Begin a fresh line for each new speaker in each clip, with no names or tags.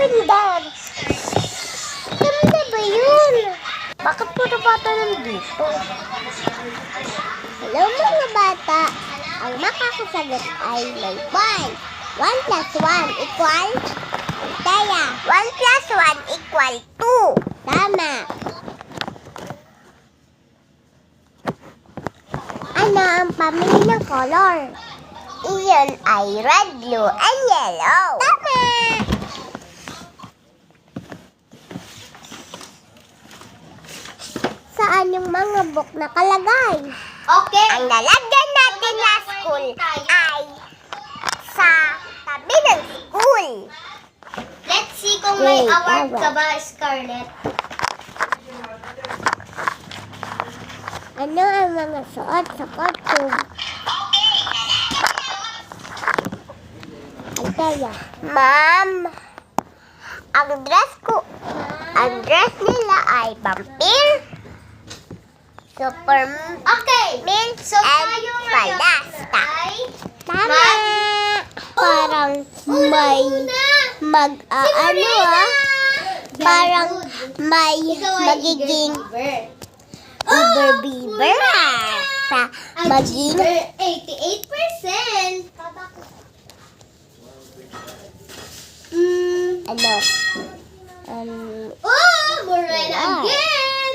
pindar. Ganda ba yun? Bakit puro bata nandito? Hello mga bata. Ang makakasagot ay may 1. 1 plus 1 equal? Taya. 1 plus 1 equal 2. Tama. Ano ang pamili ng color? Iyon ay red, blue, and yellow. Tama! Saan yung mga book nakalagay?
Okay.
Ang lalagyan natin na school ay sa tabi ng school.
Let's see kung may
Okay,
award
tama.
ka ba, Scarlett.
Ano ang mga suot sa costume? Altaya. Ma'am, ang dress nila ay vampire, Superman,
Okay. So,
and
tayo ngayon
Palasta.
ay...
Tama! Parang may parang may magiging Beaver sa maging
88%.
ano
Oh, Moral
Yeah.
again.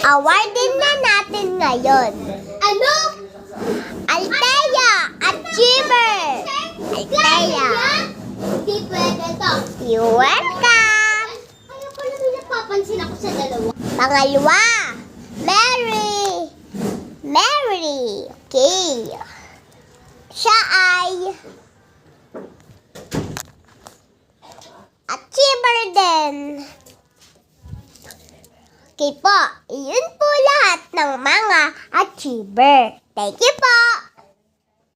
awardin na natin ngayon.
Ano?
Althea Achiever. Althea,
Hindi pwede to.
you welcome.
Kaya pala may napapansin ako sa dalawa.
Pangalawa, Mary. Okay. Siya ay achiever din. Okay po, iyon po lahat ng mga achiever. Thank you po.